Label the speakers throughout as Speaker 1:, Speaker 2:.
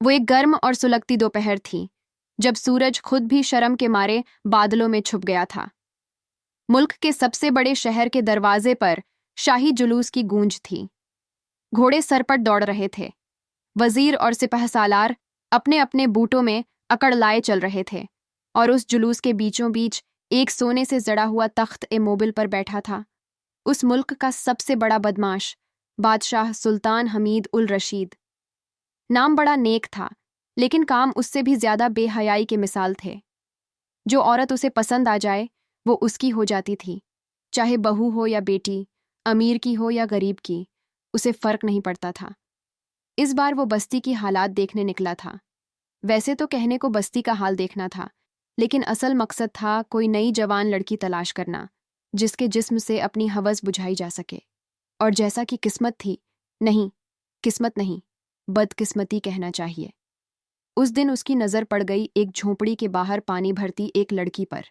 Speaker 1: वो एक गर्म और सुलगती दोपहर थी, जब सूरज खुद भी शर्म के मारे बादलों में छुप गया था। मुल्क के सबसे बड़े शहर के दरवाजे पर शाही जुलूस की गूंज थी। घोड़े सरपट दौड़ रहे थे। वजीर और सिपहसालार अपने अपने बूटों में अकड़ लाए चल रहे थे, और उस जुलूस के बीचों बीच एक सोने से जड़ा हुआ तख्त ए मोबिल पर बैठा था उस मुल्क का सबसे बड़ा बदमाश, बादशाह सुल्तान हमीद उल रशीद। नाम बड़ा नेक था, लेकिन काम उससे भी ज्यादा बेहयाई के मिसाल थे। जो औरत उसे पसंद आ जाए वो उसकी हो जाती थी, चाहे बहू हो या बेटी, अमीर की हो या गरीब की, उसे फर्क नहीं पड़ता था। इस बार वो बस्ती की हालात देखने निकला था। वैसे तो कहने को बस्ती का हाल देखना था, लेकिन असल मकसद था कोई नई जवान लड़की तलाश करना, जिसके जिस्म से अपनी हवस बुझाई जा सके। और जैसा कि किस्मत थी, नहीं, किस्मत नहीं, बदकिस्मती कहना चाहिए, उस दिन उसकी नज़र पड़ गई एक झोंपड़ी के बाहर पानी भरती एक लड़की पर।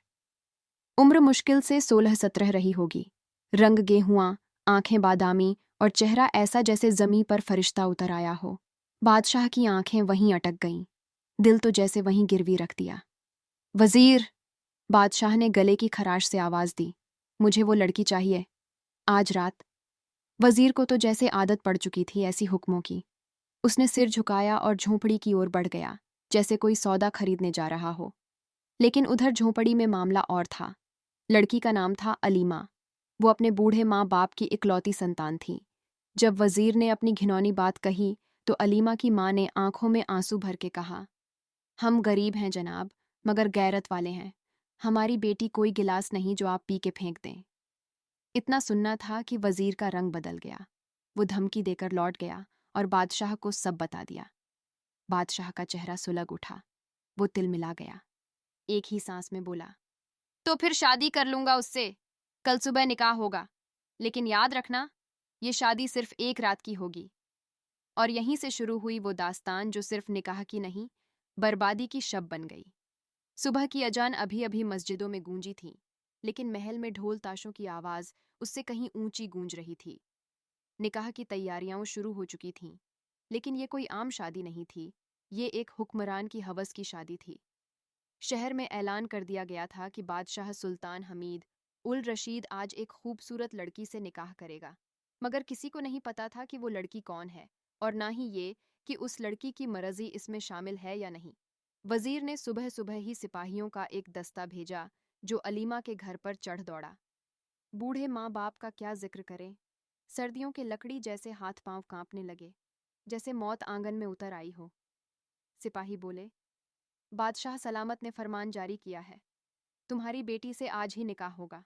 Speaker 1: उम्र मुश्किल से 16-17 रही होगी। रंग गेहुआ, आंखें बादामी, और चेहरा ऐसा जैसे जमी पर फरिश्ता उतर आया हो। बादशाह की आंखें वहीं अटक गईं, दिल तो जैसे वहीं गिरवी रख दिया। वजीर, बादशाह ने गले की खराश से आवाज दी, मुझे वो लड़की चाहिए, आज रात। वजीर को तो जैसे आदत पड़ चुकी थी ऐसी हुक्मों की। उसने सिर झुकाया और झोंपड़ी की ओर बढ़ गया, जैसे कोई सौदा खरीदने जा रहा हो। लेकिन उधर झोंपड़ी में मामला और था। लड़की का नाम था अलीमा। वो अपने बूढ़े माँ बाप की इकलौती संतान थी। जब वजीर ने अपनी घिनौनी बात कही तो अलीमा की माँ ने आंखों में आंसू भर के कहा, हम गरीब हैं जनाब, मगर गैरत वाले हैं। हमारी बेटी कोई गिलास नहीं जो आप पी के फेंक दें। इतना सुनना था कि वजीर का रंग बदल गया। वो धमकी देकर लौट गया और बादशाह को सब बता दिया। बादशाह का चेहरा सुलग उठा। वो तिलमिला गया। एक ही सांस में बोला, तो फिर शादी कर लूंगा उससे। कल सुबह निकाह होगा, लेकिन याद रखना, ये शादी सिर्फ एक रात की होगी। और यहीं से शुरू हुई वो दास्तान जो सिर्फ निकाह की नहीं, बर्बादी की शब बन गई। सुबह की अजान अभी अभी मस्जिदों में गूंजी थी, लेकिन महल में ढोल ताशों की आवाज उससे कहीं ऊंची गूंज रही थी। निकाह की तैयारियां शुरू हो चुकी थीं, लेकिन ये कोई आम शादी नहीं थी। ये एक हुक्मरान की हवस की शादी थी। शहर में ऐलान कर दिया गया था कि बादशाह सुल्तान हमीद उल रशीद आज एक खूबसूरत लड़की से निकाह करेगा, मगर किसी को नहीं पता था कि वो लड़की कौन है, और ना ही ये कि उस लड़की की मर्जी इसमें शामिल है या नहीं। वजीर ने सुबह सुबह ही सिपाहियों का एक दस्ता भेजा, जो अलीमा के घर पर चढ़ दौड़ा। बूढ़े माँ बाप का क्या जिक्र करें। सर्दियों के लकड़ी जैसे हाथ पांव कांपने लगे, जैसे मौत आंगन में उतर आई हो। सिपाही बोले, बादशाह सलामत ने फरमान जारी किया है, तुम्हारी बेटी से आज ही निकाह होगा।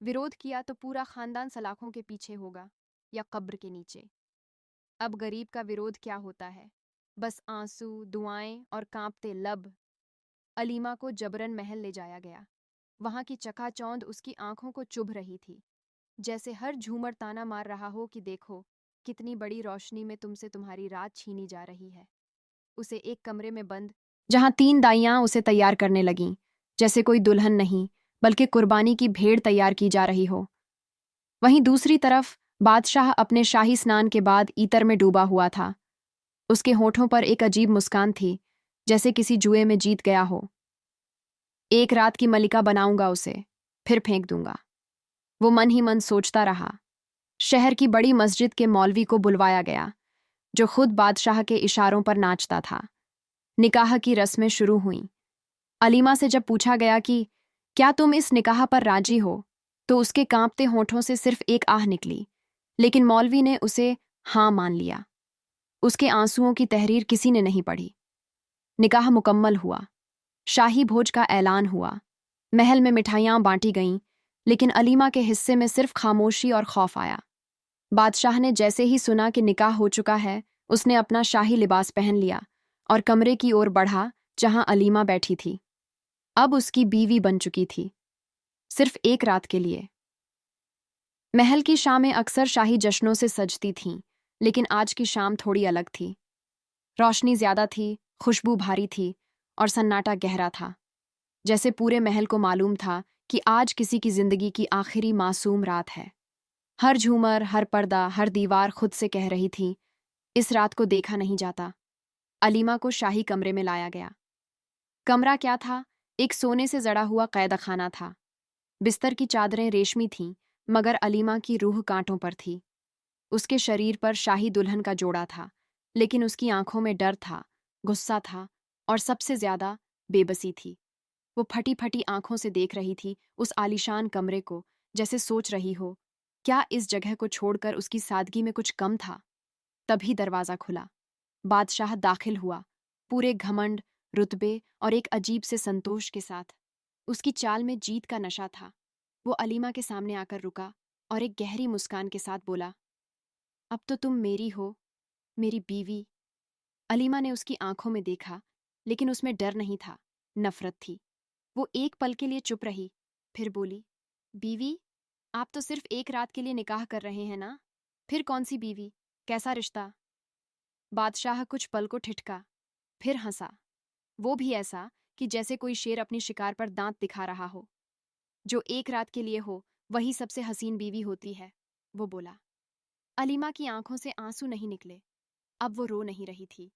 Speaker 1: विरोध किया तो पूरा खानदान सलाखों के पीछे होगा या कब्र के नीचे। अब गरीब का विरोध क्या होता है, बस आंसू, दुआएं और कांपते लब। अलीमा को जबरन महल ले जाया गया। वहां की चकाचौंध उसकी आंखों को चुभ रही थी, जैसे हर झूमर ताना मार रहा हो कि देखो, कितनी बड़ी रोशनी में तुमसे तुम्हारी रात छीनी जा रही है। उसे एक कमरे में बंद, जहां 3 दाइयां उसे तैयार करने लगीं, जैसे कोई दुल्हन नहीं, बल्कि कुर्बानी की भेड़ तैयार की जा रही हो। वहीं दूसरी तरफ बादशाह अपने शाही स्नान के बाद ईतर में डूबा हुआ था। उसके होठों पर एक अजीब मुस्कान थी, जैसे किसी जुए में जीत गया हो। एक रात की मलिका बनाऊंगा उसे, फिर फेंक दूंगा, वो मन ही मन सोचता रहा। शहर की बड़ी मस्जिद के मौलवी को बुलवाया गया, जो खुद बादशाह के इशारों पर नाचता था। निकाह की रस्में शुरू हुईं। अलीमा से जब पूछा गया कि क्या तुम इस निकाह पर राजी हो, तो उसके कांपते होठों से सिर्फ एक आह निकली, लेकिन मौलवी ने उसे हाँ मान लिया। उसके आंसुओं की तहरीर किसी ने नहीं पढ़ी। निकाह मुकम्मल हुआ। शाही भोज का ऐलान हुआ। महल में मिठाइयां बांटी गईं, लेकिन अलीमा के हिस्से में सिर्फ खामोशी और खौफ आया। बादशाह ने जैसे ही सुना कि निकाह हो चुका है, उसने अपना शाही लिबास पहन लिया और कमरे की ओर बढ़ा जहां अलीमा बैठी थी। अब उसकी बीवी बन चुकी थी, सिर्फ एक रात के लिए। महल की शामें अक्सर शाही जश्नों से सजती थीं, लेकिन आज की शाम थोड़ी अलग थी। रोशनी ज्यादा थी, खुशबू भारी थी, और सन्नाटा गहरा था, जैसे पूरे महल को मालूम था कि आज किसी की जिंदगी की आखिरी मासूम रात है। हर झूमर, हर पर्दा, हर दीवार खुद से कह रही थी, इस रात को देखा नहीं जाता। अलीमा को शाही कमरे में लाया गया। कमरा क्या था? एक सोने से जड़ा हुआ कैदखाना था। बिस्तर की चादरें रेशमी थीं, मगर अलीमा की रूह कांटों पर थी। उसके शरीर पर शाही दुल्हन का जोड़ा था, लेकिन उसकी आंखों में डर था, गुस्सा था और सबसे ज्यादा बेबसी थी। वो फटी फटी आंखों से देख रही थी उस आलीशान कमरे को, जैसे सोच रही हो, क्या इस जगह को छोड़कर उसकी सादगी में कुछ कम था? तभी दरवाजा खुला। बादशाह दाखिल हुआ, पूरे घमंड, रुतबे और एक अजीब से संतोष के साथ। उसकी चाल में जीत का नशा था। वो अलीमा के सामने आकर रुका और एक गहरी मुस्कान के साथ बोला, अब तो तुम मेरी हो, मेरी बीवी। अलीमा ने उसकी आंखों में देखा, लेकिन उसमें डर नहीं था, नफरत थी। वो एक पल के लिए चुप रही, फिर बोली, बीवी? आप तो सिर्फ एक रात के लिए निकाह कर रहे हैं ना? फिर कौन सी बीवी? कैसा रिश्ता? बादशाह कुछ पल को ठिठका, फिर हंसा, वो भी ऐसा कि जैसे कोई शेर अपनी शिकार पर दांत दिखा रहा हो। जो एक रात के लिए हो, वही सबसे हसीन बीवी होती है, वो बोला। अलीमा की आंखों से आंसू नहीं निकले। अब वो रो नहीं रही थी।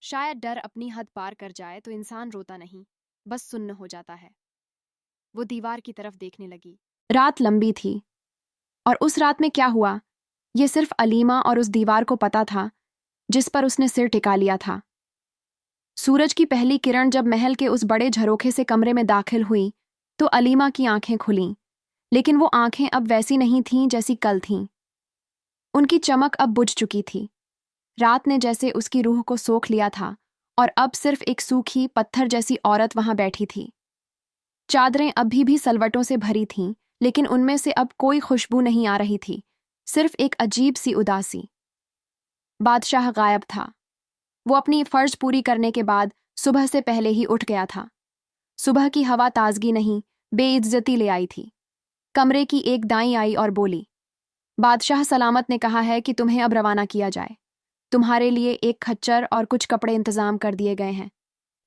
Speaker 1: शायद डर अपनी हद पार कर जाए तो इंसान रोता नहीं, बस सुन्न हो जाता है। वो दीवार की तरफ देखने लगी। रात लंबी थी, और उस रात में क्या हुआ, ये सिर्फ अलीमा और उस दीवार को पता था जिस पर उसने सिर टिका लिया था। सूरज की पहली किरण जब महल के उस बड़े झरोखे से कमरे में दाखिल हुई, तो अलीमा की आंखें खुलीं, लेकिन वो आंखें अब वैसी नहीं थीं जैसी कल थीं। उनकी चमक अब बुझ चुकी थी। रात ने जैसे उसकी रूह को सोख लिया था, और अब सिर्फ एक सूखी पत्थर जैसी औरत वहां बैठी थी। चादरें अभी भी सलवटों से भरी थीं, लेकिन उनमें से अब कोई खुशबू नहीं आ रही थी, सिर्फ एक अजीब सी उदासी। बादशाह गायब था। वो अपनी फर्ज पूरी करने के बाद सुबह से पहले ही उठ गया था। सुबह की हवा ताजगी नहीं, बेइज्जती ले आई थी। कमरे की एक दाई आई और बोली, बादशाह सलामत ने कहा है कि तुम्हें अब रवाना किया जाए। तुम्हारे लिए एक खच्चर और कुछ कपड़े इंतजाम कर दिए गए हैं।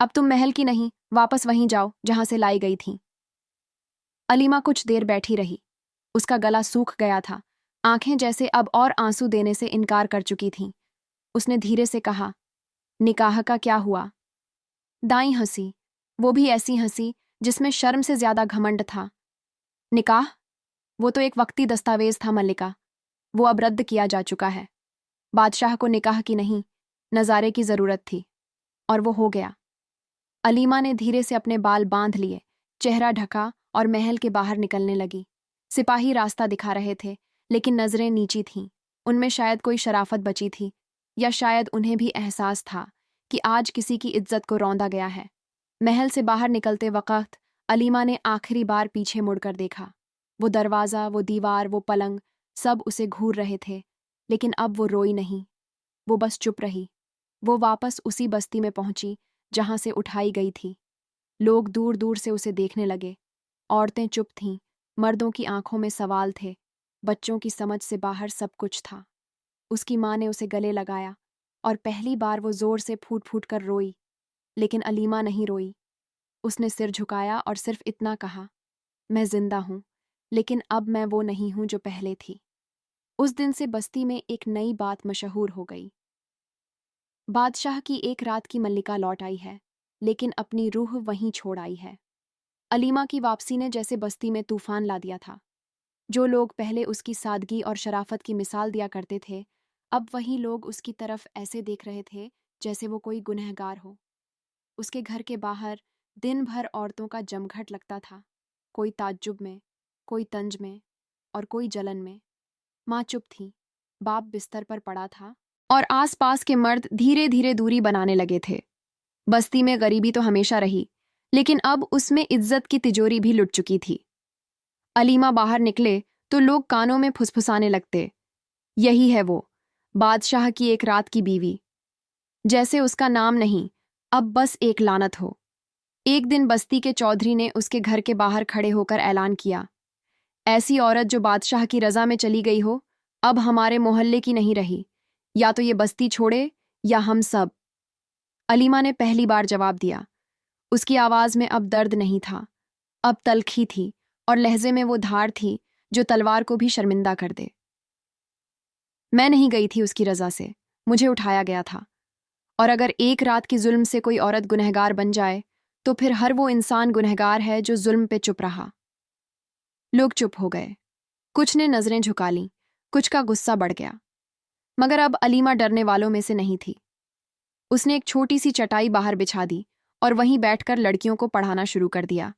Speaker 1: अब तुम महल की नहीं, वापस वहीं जाओ जहां से लाई गई थी। अलीमा कुछ देर बैठी रही। उसका गला सूख गया था, आंखें जैसे अब और आंसू देने से इनकार कर चुकी थीं। उसने धीरे से कहा, निकाह का क्या हुआ? दाई हंसी, वो भी ऐसी हंसी जिसमें शर्म से ज्यादा घमंड था। निकाह? वो तो एक वक्ती दस्तावेज था मल्लिका, वो अब रद्द किया जा चुका है। बादशाह को निकाह की नहीं, नजारे की जरूरत थी, और वो हो गया। अलीमा ने धीरे से अपने बाल बांध लिए, चेहरा ढका और महल के बाहर निकलने लगी। सिपाही रास्ता दिखा रहे थे, लेकिन नजरें नीची थीं। उनमें शायद कोई शराफत बची थी, या शायद उन्हें भी एहसास था कि आज किसी की इज्जत को रौंदा गया है। महल से बाहर निकलते वक्त अलीमा ने आखिरी बार पीछे मुड़कर देखा। वो दरवाजा, वो दीवार, वो पलंग, सब उसे घूर रहे थे, लेकिन अब वो रोई नहीं। वो बस चुप रही। वो वापस उसी बस्ती में पहुंची जहां से उठाई गई थी। लोग दूर दूर से उसे देखने लगे। औरतें चुप थीं, मर्दों की आंखों में सवाल थे, बच्चों की समझ से बाहर सब कुछ था। उसकी माँ ने उसे गले लगाया, और पहली बार वो जोर से फूट फूट कर रोई, लेकिन अलीमा नहीं रोई। उसने सिर झुकाया और सिर्फ इतना कहा, मैं जिंदा हूं, लेकिन अब मैं वो नहीं हूं जो पहले थी। उस दिन से बस्ती में एक नई बात मशहूर हो गई। बादशाह की एक रात की मल्लिका लौट आई है, लेकिन अपनी रूह वहीं छोड़ आई है। अलीमा की वापसी ने जैसे बस्ती में तूफान ला दिया था। जो लोग पहले उसकी सादगी और शराफत की मिसाल दिया करते थे, अब वही लोग उसकी तरफ ऐसे देख रहे थे जैसे वो कोई गुनहगार हो। उसके घर के बाहर दिन भर औरतों का जमघट लगता था, कोई ताज्जुब में, कोई तंज में और कोई जलन में। माँ चुप थी, बाप बिस्तर पर पड़ा था, और आसपास के मर्द धीरे धीरे दूरी बनाने लगे थे। बस्ती में गरीबी तो हमेशा रही, लेकिन अब उसमें इज्जत की तिजोरी भी लुट चुकी थी। अलीमा बाहर निकले तो लोग कानों में फुसफुसाने लगते, यही है वो, बादशाह की एक रात की बीवी। जैसे उसका नाम नहीं, अब बस एक लानत हो। एक दिन बस्ती के चौधरी ने उसके घर के बाहर खड़े होकर ऐलान किया, ऐसी औरत जो बादशाह की रजा में चली गई हो, अब हमारे मोहल्ले की नहीं रही। या तो ये बस्ती छोड़े या हम सब। अलीमा ने पहली बार जवाब दिया। उसकी आवाज में अब दर्द नहीं था, अब तल्खी थी, और लहजे में वो धार थी जो तलवार को भी शर्मिंदा कर दे। मैं नहीं गई थी उसकी रजा से, मुझे उठाया गया था। और अगर एक रात की जुल्म से कोई औरत गुनहगार बन जाए तो फिर हर वो इंसान गुनहगार है जो जुल्म पे चुप रहा। लोग चुप हो गए। कुछ ने नजरें झुका लीं, कुछ का गुस्सा बढ़ गया। मगर अब अलीमा डरने वालों में से नहीं थी। उसने एक छोटी सी चटाई बाहर बिछा दी और वहीं बैठकर लड़कियों को पढ़ाना शुरू कर दिया,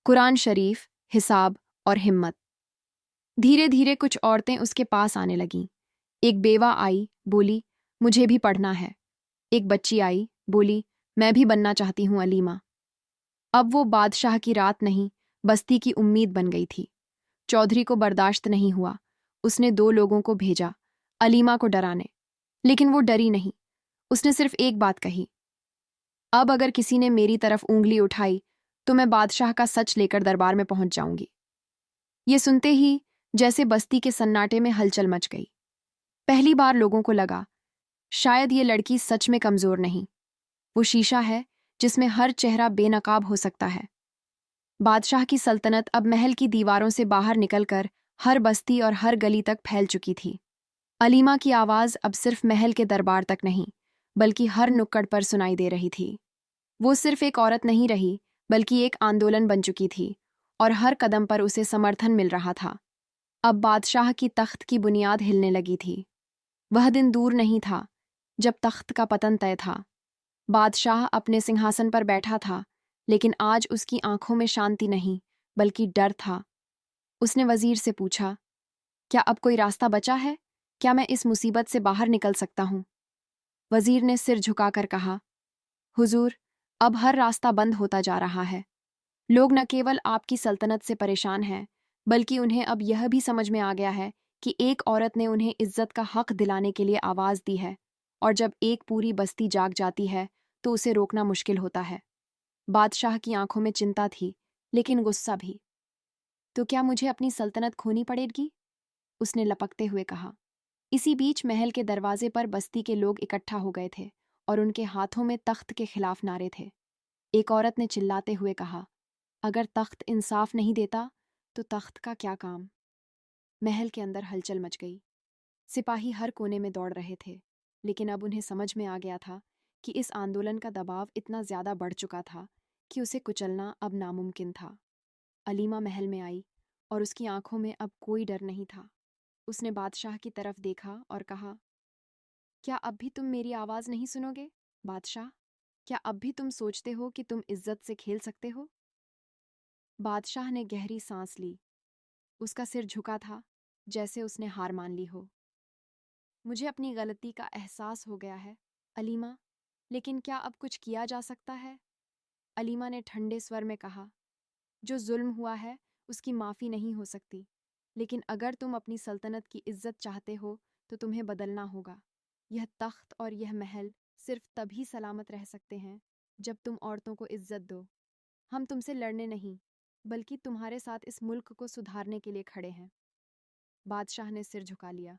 Speaker 1: कुरान शरीफ, हिसाब और हिम्मत। धीरे धीरे कुछ औरतें उसके पास आने लगीं। एक बेवा आई, बोली, मुझे भी पढ़ना है। एक बच्ची आई, बोली, मैं भी बनना चाहती हूँ अलीमा। अब वो बादशाह की रात नहीं, बस्ती की उम्मीद बन गई थी। चौधरी को बर्दाश्त नहीं हुआ। उसने 2 लोगों को भेजा अलीमा को डराने, लेकिन वो डरी नहीं। उसने सिर्फ एक बात कही, अब अगर किसी ने मेरी तरफ ऊंगली उठाई तो मैं बादशाह का सच लेकर दरबार में पहुंच जाऊंगी। ये सुनते ही जैसे बस्ती के सन्नाटे में हलचल मच गई। पहली बार लोगों को लगा, शायद ये लड़की सच में कमजोर नहीं, वो शीशा है जिसमें हर चेहरा बेनकाब हो सकता है। बादशाह की सल्तनत अब महल की दीवारों से बाहर निकलकर हर बस्ती और हर गली तक फैल चुकी थी। अलीमा की आवाज़ अब सिर्फ महल के दरबार तक नहीं, बल्कि हर नुक्कड़ पर सुनाई दे रही थी। वो सिर्फ एक औरत नहीं रही, बल्कि एक आंदोलन बन चुकी थी, और हर कदम पर उसे समर्थन मिल रहा था। अब बादशाह की तख्त की बुनियाद हिलने लगी थी। वह दिन दूर नहीं था जब तख्त का पतन तय था। बादशाह अपने सिंहासन पर बैठा था, लेकिन आज उसकी आंखों में शांति नहीं, बल्कि डर था। उसने वजीर से पूछा, क्या अब कोई रास्ता बचा है? क्या मैं इस मुसीबत से बाहर निकल सकता हूँ? वजीर ने सिर झुकाकर कहा, हुजूर, अब हर रास्ता बंद होता जा रहा है। लोग न केवल आपकी सल्तनत से परेशान हैं, बल्कि उन्हें अब यह भी समझ में आ गया है कि एक औरत ने उन्हें इज्जत का हक दिलाने के लिए आवाज़ दी है, और जब एक पूरी बस्ती जाग जाती है तो उसे रोकना मुश्किल होता है। बादशाह की आंखों में चिंता थी, लेकिन गुस्सा भी। तो क्या मुझे अपनी सल्तनत खोनी पड़ेगी? उसने लपकते हुए कहा। इसी बीच महल के दरवाजे पर बस्ती के लोग इकट्ठा हो गए थे और उनके हाथों में तख्त के खिलाफ नारे थे। एक औरत ने चिल्लाते हुए कहा, अगर तख्त इंसाफ नहीं देता तो तख्त का क्या काम? महल के अंदर हलचल मच गई। सिपाही हर कोने में दौड़ रहे थे, लेकिन अब उन्हें समझ में आ गया था कि इस आंदोलन का दबाव इतना ज्यादा बढ़ चुका था कि उसे कुचलना अब नामुमकिन था। अलीमा महल में आई और उसकी आंखों में अब कोई डर नहीं था। उसने बादशाह की तरफ देखा और कहा, क्या अब भी तुम मेरी आवाज़ नहीं सुनोगे? बादशाह, क्या अब भी तुम सोचते हो कि तुम इज्जत से खेल सकते हो? बादशाह ने गहरी सांस ली। उसका सिर झुका था, जैसे उसने हार मान ली हो। मुझे अपनी गलती का एहसास हो गया है, अलीमा, लेकिन क्या अब कुछ किया जा सकता है? अलीमा ने ठंडे स्वर में कहा, जो जुल्म हुआ है उसकी माफ़ी नहीं हो सकती, लेकिन अगर तुम अपनी सल्तनत की इज्जत चाहते हो तो तुम्हें बदलना होगा। यह तख्त और यह महल सिर्फ तभी सलामत रह सकते हैं जब तुम औरतों को इज्जत दो। हम तुमसे लड़ने नहीं, बल्कि तुम्हारे साथ इस मुल्क को सुधारने के लिए खड़े हैं। बादशाह ने सिर झुका लिया।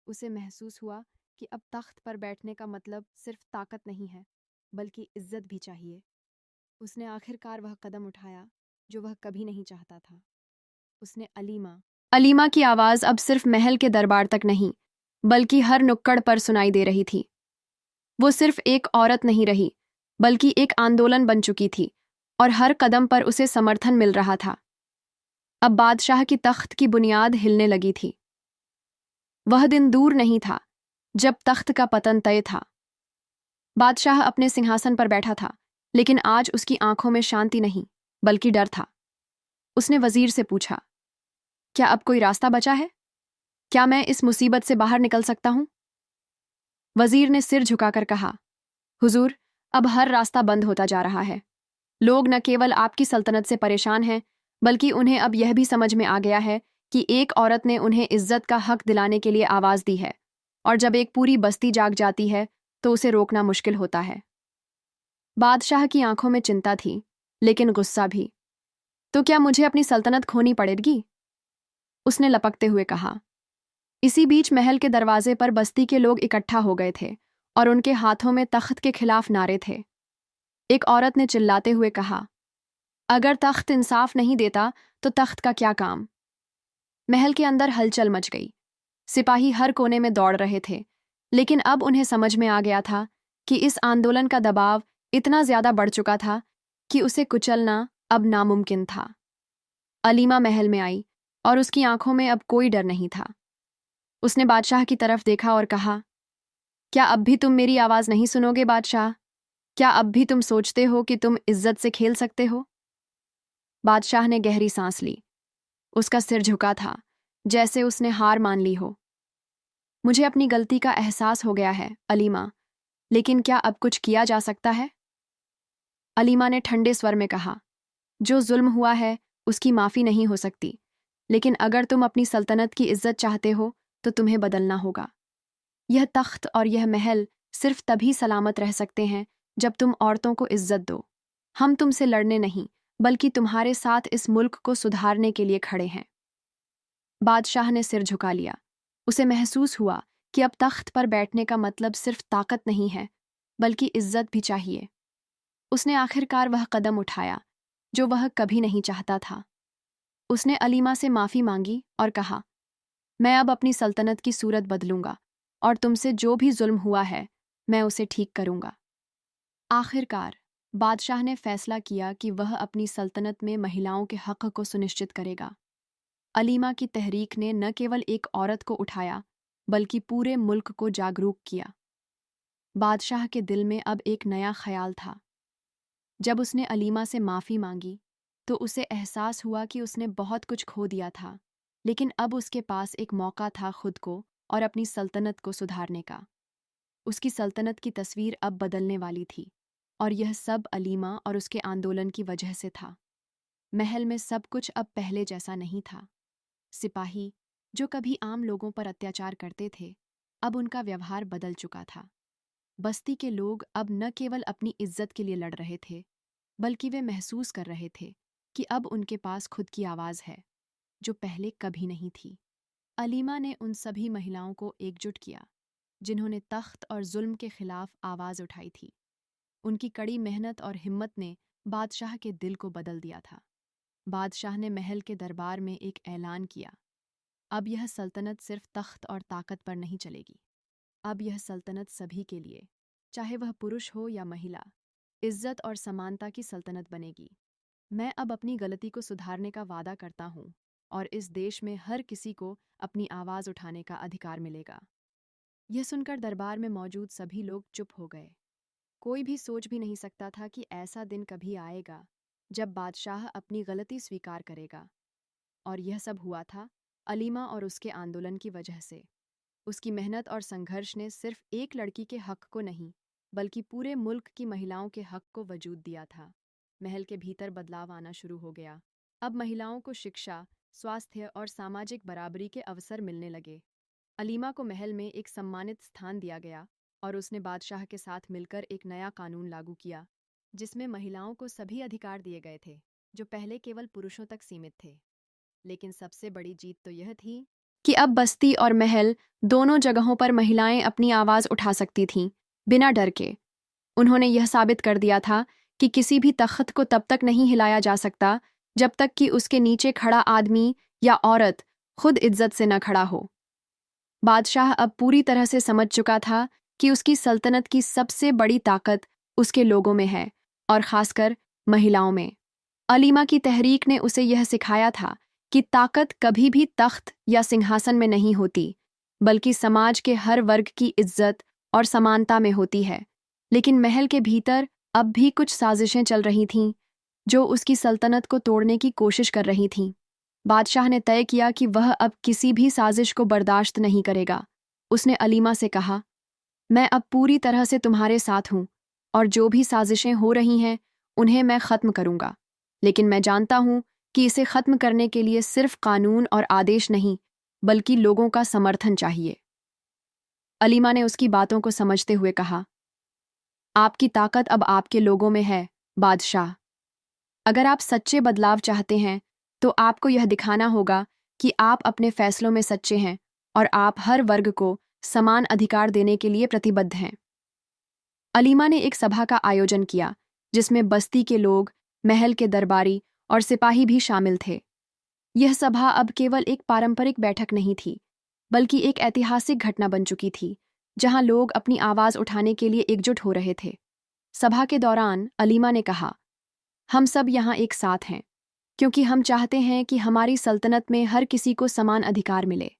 Speaker 1: उसे महसूस हुआ कि अब तख्त पर बैठने का मतलब सिर्फ ताकत नहीं है, बल्कि इज्जत भी चाहिए। उसने आखिरकार वह कदम उठाया जो वह कभी नहीं चाहता था। उसने अलीमा की आवाज़ अब सिर्फ महल के दरबार तक नहीं, बल्कि हर नुक्कड़ पर सुनाई दे रही थी। वो सिर्फ एक औरत नहीं रही, बल्कि एक आंदोलन बन चुकी थी, और हर कदम पर उसे समर्थन मिल रहा था। अब बादशाह की तख्त की बुनियाद हिलने लगी थी। वह दिन दूर नहीं था जब तख्त का पतन तय था। बादशाह अपने सिंहासन पर बैठा था, लेकिन आज उसकी आंखों में शांति नहीं, बल्कि डर था। उसने वजीर से पूछा, क्या अब कोई रास्ता बचा है? क्या मैं इस मुसीबत से बाहर निकल सकता हूं? वजीर ने सिर झुकाकर कहा, हुजूर, अब हर रास्ता बंद होता जा रहा है। लोग न केवल आपकी सल्तनत से परेशान हैं, बल्कि उन्हें अब यह भी समझ में आ गया है कि एक औरत ने उन्हें इज्जत का हक दिलाने के लिए आवाज़ दी है, और जब एक पूरी बस्ती जाग जाती है तो उसे रोकना मुश्किल होता है। बादशाह की आंखों में चिंता थी, लेकिन गुस्सा भी। तो क्या मुझे अपनी सल्तनत खोनी पड़ेगी? उसने लपकते हुए कहा। इसी बीच महल के दरवाजे पर बस्ती के लोग इकट्ठा हो गए थे और उनके हाथों में तख्त के खिलाफ नारे थे। एक औरत ने चिल्लाते हुए कहा, अगर तख्त इंसाफ नहीं देता तो तख्त का क्या काम? महल के अंदर हलचल मच गई। सिपाही हर कोने में दौड़ रहे थे, लेकिन अब उन्हें समझ में आ गया था कि इस आंदोलन का दबाव इतना ज्यादा बढ़ चुका था कि उसे कुचलना अब नामुमकिन था। अलीमा महल में आई और उसकी आंखों में अब कोई डर नहीं था। उसने बादशाह की तरफ देखा और कहा, क्या अब भी तुम मेरी आवाज नहीं सुनोगे बादशाह? क्या अब भी तुम सोचते हो कि तुम इज्जत से खेल सकते हो? बादशाह ने गहरी सांस ली। उसका सिर झुका था, जैसे उसने हार मान ली हो। मुझे अपनी गलती का एहसास हो गया है अलीमा, लेकिन क्या अब कुछ किया जा सकता है? अलीमा ने ठंडे स्वर में कहा, जो जुल्म हुआ है उसकी माफी नहीं हो सकती, लेकिन अगर तुम अपनी सल्तनत की इज्जत चाहते हो तो तुम्हें बदलना होगा। यह तख्त और यह महल सिर्फ तभी सलामत रह सकते हैं जब तुम औरतों को इज्जत दो। हम तुमसे लड़ने नहीं, बल्कि तुम्हारे साथ इस मुल्क को सुधारने के लिए खड़े हैं। बादशाह ने सिर झुका लिया। उसे महसूस हुआ कि अब तख्त पर बैठने का मतलब सिर्फ ताकत नहीं है, बल्कि इज्जत भी चाहिए। उसने आखिरकार वह कदम उठाया जो वह कभी नहीं चाहता था। उसने अलीमा से माफी मांगी और कहा, मैं अब अपनी सल्तनत की सूरत बदलूंगा और तुमसे जो भी जुल्म हुआ है मैं उसे ठीक करूंगा। आखिरकार बादशाह ने फैसला किया कि वह अपनी सल्तनत में महिलाओं के हक को सुनिश्चित करेगा। अलीमा की तहरीक ने न केवल एक औरत को उठाया, बल्कि पूरे मुल्क को जागरूक किया। बादशाह के दिल में अब एक नया ख्याल था। जब उसने अलीमा से माफी मांगी तो उसे एहसास हुआ कि उसने बहुत कुछ खो दिया था, लेकिन अब उसके पास एक मौका था खुद को और अपनी सल्तनत को सुधारने का। उसकी सल्तनत की तस्वीर अब बदलने वाली थी, और यह सब अलीमा और उसके आंदोलन की वजह से था। महल में सब कुछ अब पहले जैसा नहीं था। सिपाही, जो कभी आम लोगों पर अत्याचार करते थे, अब उनका व्यवहार बदल चुका था। बस्ती के लोग अब न केवल अपनी इज्जत के लिए लड़ रहे थे, बल्कि वे महसूस कर रहे थे कि अब उनके पास खुद की आवाज़ है, जो पहले कभी नहीं थी। अलीमा ने उन सभी महिलाओं को एकजुट किया जिन्होंने तख्त और जुल्म के खिलाफ आवाज़ उठाई थी। उनकी कड़ी मेहनत और हिम्मत ने बादशाह के दिल को बदल दिया था। बादशाह ने महल के दरबार में एक ऐलान किया, अब यह सल्तनत सिर्फ तख्त और ताकत पर नहीं चलेगी। अब यह सल्तनत सभी के लिए, चाहे वह पुरुष हो या महिला, इज्जत और समानता की सल्तनत बनेगी। मैं अब अपनी गलती को सुधारने का वादा करता हूँ और इस देश में हर किसी को अपनी आवाज़ उठाने का अधिकार मिलेगा। यह सुनकर दरबार में मौजूद सभी लोग चुप हो गए। कोई भी सोच भी नहीं सकता था कि ऐसा दिन कभी आएगा जब बादशाह अपनी गलती स्वीकार करेगा। और यह सब हुआ था अलीमा और उसके आंदोलन की वजह से। उसकी मेहनत और संघर्ष ने सिर्फ एक लड़की के हक को नहीं, बल्कि पूरे मुल्क की महिलाओं के हक को वजूद दिया था। महल के भीतर बदलाव आना शुरू हो गया। अब महिलाओं को शिक्षा, स्वास्थ्य और सामाजिक बराबरी के अवसर मिलने लगे। अलीमा को महल में एक सम्मानित स्थान दिया गया और उसने बादशाह के साथ मिलकर एक नया कानून लागू किया, जिसमें महिलाओं को सभी अधिकार दिए गए थे जो पहले केवल पुरुषों तक सीमित थे। लेकिन सबसे बड़ी जीत तो यह थी कि अब बस्ती और महल दोनों जगहों पर महिलाएं अपनी आवाज़ उठा सकती थीं, बिना डर के। उन्होंने यह साबित कर दिया था कि किसी भी तख्त को तब तक नहीं हिलाया जा सकता जब तक कि उसके नीचे खड़ा आदमी या औरत खुद इज्जत से न खड़ा हो। बादशाह अब पूरी तरह से समझ चुका था कि उसकी सल्तनत की सबसे बड़ी ताकत उसके लोगों में है, और खासकर महिलाओं में। अलीमा की तहरीक ने उसे यह सिखाया था कि ताकत कभी भी तख्त या सिंहासन में नहीं होती, बल्कि समाज के हर वर्ग की इज्जत और समानता में होती है। लेकिन महल के भीतर अब भी कुछ साजिशें चल रही थीं जो उसकी सल्तनत को तोड़ने की कोशिश कर रही थीं। बादशाह ने तय किया कि वह अब किसी भी साजिश को बर्दाश्त नहीं करेगा। उसने अलीमा से कहा, मैं अब पूरी तरह से तुम्हारे साथ हूँ और जो भी साजिशें हो रही हैं उन्हें मैं ख़त्म करूँगा। लेकिन मैं जानता हूँ कि इसे ख़त्म करने के लिए सिर्फ कानून और आदेश नहीं, बल्कि लोगों का समर्थन चाहिए। अलीमा ने उसकी बातों को समझते हुए कहा, आपकी ताकत अब आपके लोगों में है बादशाह। अगर आप सच्चे बदलाव चाहते हैं तो आपको यह दिखाना होगा कि आप अपने फैसलों में सच्चे हैं और आप हर वर्ग को समान अधिकार देने के लिए प्रतिबद्ध हैं। अलीमा ने एक सभा का आयोजन किया जिसमें बस्ती के लोग, महल के दरबारी और सिपाही भी शामिल थे। यह सभा अब केवल एक पारंपरिक बैठक नहीं थी, बल्कि एक ऐतिहासिक घटना बन चुकी थी जहां लोग अपनी आवाज उठाने के लिए एकजुट हो रहे थे। सभा के दौरान अलीमा ने कहा, हम सब यहाँ एक साथ हैं क्योंकि हम चाहते हैं कि हमारी सल्तनत में हर किसी को समान अधिकार मिले।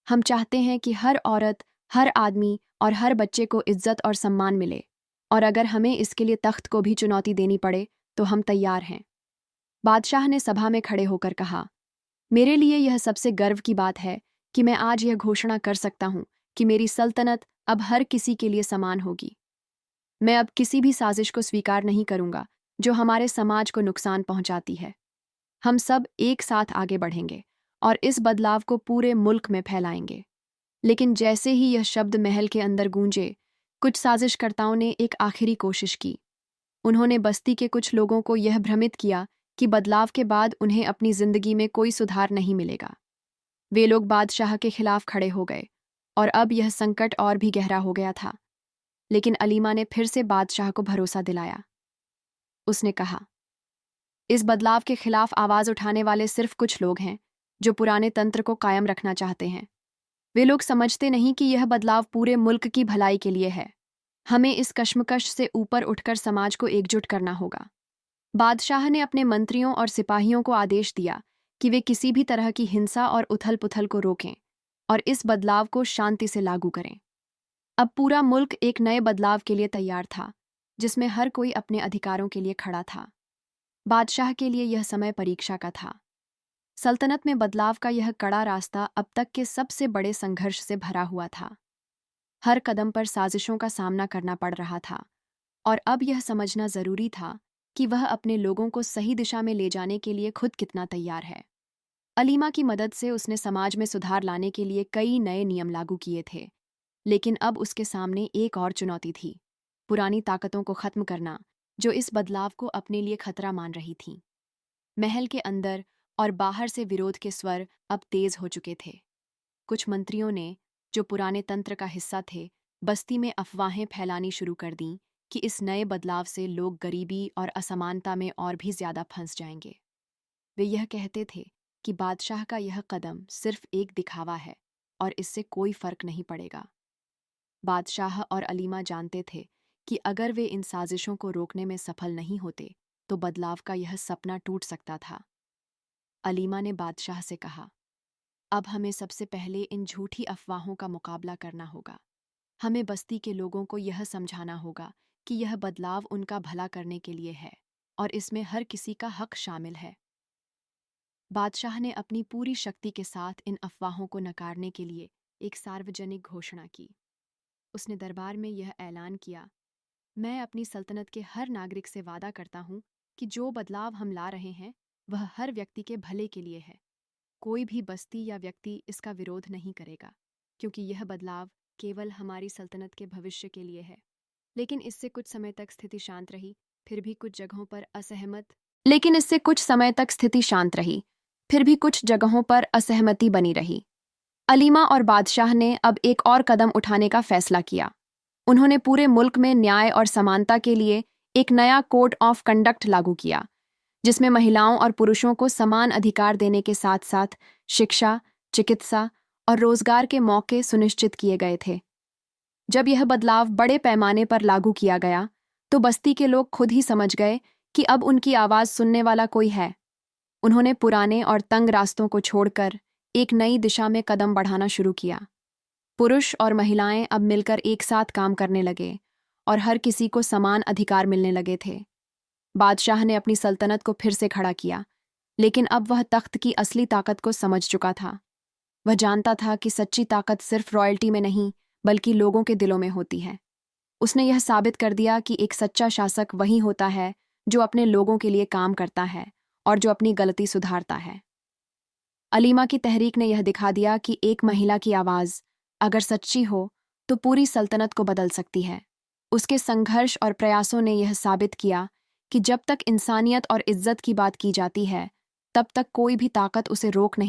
Speaker 1: हम चाहते हैं कि हर औरत, हर आदमी और हर बच्चे को इज्जत और सम्मान मिले, और अगर हमें इसके लिए तख्त को भी चुनौती देनी पड़े तो हम तैयार हैं। बादशाह ने सभा में खड़े होकर कहा, मेरे लिए यह सबसे गर्व की बात है कि मैं आज यह घोषणा कर सकता हूं कि मेरी सल्तनत अब हर किसी के लिए समान होगी। मैं अब किसी भी साजिश को स्वीकार नहीं करूंगा जो हमारे समाज को नुकसान पहुंचाती है। हम सब एक साथ आगे बढ़ेंगे और इस बदलाव को पूरे मुल्क में फैलाएंगे। लेकिन जैसे ही यह शब्द महल के अंदर गूंजे, कुछ साजिशकर्ताओं ने एक आखिरी कोशिश की। उन्होंने बस्ती के कुछ लोगों को यह भ्रमित किया कि बदलाव के बाद उन्हें अपनी जिंदगी में कोई सुधार नहीं मिलेगा। वे लोग बादशाह के खिलाफ खड़े हो गए और अब यह संकट और भी गहरा हो गया था। लेकिन अलीमा ने फिर से बादशाह को भरोसा दिलाया। उसने कहा, इस बदलाव के खिलाफ आवाज उठाने वाले सिर्फ कुछ लोग हैं जो पुराने तंत्र को कायम रखना चाहते हैं। वे लोग समझते नहीं कि यह बदलाव पूरे मुल्क की भलाई के लिए है। हमें इस कश्मकश से ऊपर उठकर समाज को एकजुट करना होगा। बादशाह ने अपने मंत्रियों और सिपाहियों को आदेश दिया कि वे किसी भी तरह की हिंसा और उथल पुथल को रोकें और इस बदलाव को शांति से लागू करें। अब पूरा मुल्क एक नए बदलाव के लिए तैयार था, जिसमें हर कोई अपने अधिकारों के लिए खड़ा था। बादशाह के लिए यह समय परीक्षा का था। सल्तनत में बदलाव का यह कड़ा रास्ता अब तक के सबसे बड़े संघर्ष से भरा हुआ था। हर कदम पर साजिशों का सामना करना पड़ रहा था, और अब यह समझना जरूरी था कि वह अपने लोगों को सही दिशा में ले जाने के लिए खुद कितना तैयार है। अलीमा की मदद से उसने समाज में सुधार लाने के लिए कई नए नियम लागू किए थे, लेकिन अब उसके सामने एक और चुनौती थी, पुरानी ताकतों को खत्म करना जो इस बदलाव को अपने लिए खतरा मान रही थीं। महल के अंदर और बाहर से विरोध के स्वर अब तेज हो चुके थे। कुछ मंत्रियों ने, जो पुराने तंत्र का हिस्सा थे, बस्ती में अफवाहें फैलानी शुरू कर दीं कि इस नए बदलाव से लोग गरीबी और असमानता में और भी ज्यादा फंस जाएंगे। वे यह कहते थे कि बादशाह का यह कदम सिर्फ एक दिखावा है और इससे कोई फर्क नहीं पड़ेगा। बादशाह और अलीमा जानते थे कि अगर वे इन साजिशों को रोकने में सफल नहीं होते तो बदलाव का यह सपना टूट सकता था। अलीमा ने बादशाह से कहा, अब हमें सबसे पहले इन झूठी अफवाहों का मुकाबला करना होगा। हमें बस्ती के लोगों को यह समझाना होगा कि यह बदलाव उनका भला करने के लिए है और इसमें हर किसी का हक शामिल है। बादशाह ने अपनी पूरी शक्ति के साथ इन अफवाहों को नकारने के लिए एक सार्वजनिक घोषणा की। उसने दरबार में यह ऐलान किया, मैं अपनी सल्तनत के हर नागरिक से वादा करता हूँ कि जो बदलाव हम ला रहे हैं वह हर व्यक्ति के भले के लिए है। कोई भी बस्ती या व्यक्ति इसका विरोध नहीं करेगा, क्योंकि यह बदलाव केवल हमारी सल्तनत के भविष्य के लिए है। लेकिन इससे कुछ समय तक स्थिति शांत रही, फिर भी कुछ जगहों पर असहमति बनी रही। अलीमा और बादशाह ने अब एक और कदम उठाने का फैसला किया। उन्होंने पूरे मुल्क में न्याय और समानता के लिए एक नया कोड ऑफ कंडक्ट लागू किया, जिसमें महिलाओं और पुरुषों को समान अधिकार देने के साथ साथ शिक्षा, चिकित्सा और रोजगार के मौके सुनिश्चित किए गए थे। जब यह बदलाव बड़े पैमाने पर लागू किया गया, तो बस्ती के लोग खुद ही समझ गए कि अब उनकी आवाज सुनने वाला कोई है। उन्होंने पुराने और तंग रास्तों को छोड़कर एक नई दिशा में कदम बढ़ाना शुरू किया। पुरुष और महिलाएं अब मिलकर एक साथ काम करने लगे और हर किसी को समान अधिकार मिलने लगे थे। बादशाह ने अपनी सल्तनत को फिर से खड़ा किया, लेकिन अब वह तख्त की असली ताकत को समझ चुका था। वह जानता था कि सच्ची ताकत सिर्फ रॉयल्टी में नहीं, बल्कि लोगों के दिलों में होती है। उसने यह साबित कर दिया कि एक सच्चा शासक वही होता है जो अपने लोगों के लिए काम करता है और जो अपनी गलती सुधारता है। अलीमा की तहरीक ने यह दिखा दिया कि एक महिला की आवाज़ अगर सच्ची हो तो पूरी सल्तनत को बदल सकती है। उसके संघर्ष और प्रयासों ने यह साबित किया कि जब तक इंसानियत और इज्जत की बात की जाती है, तब तक कोई भी ताकत उसे रोक नहीं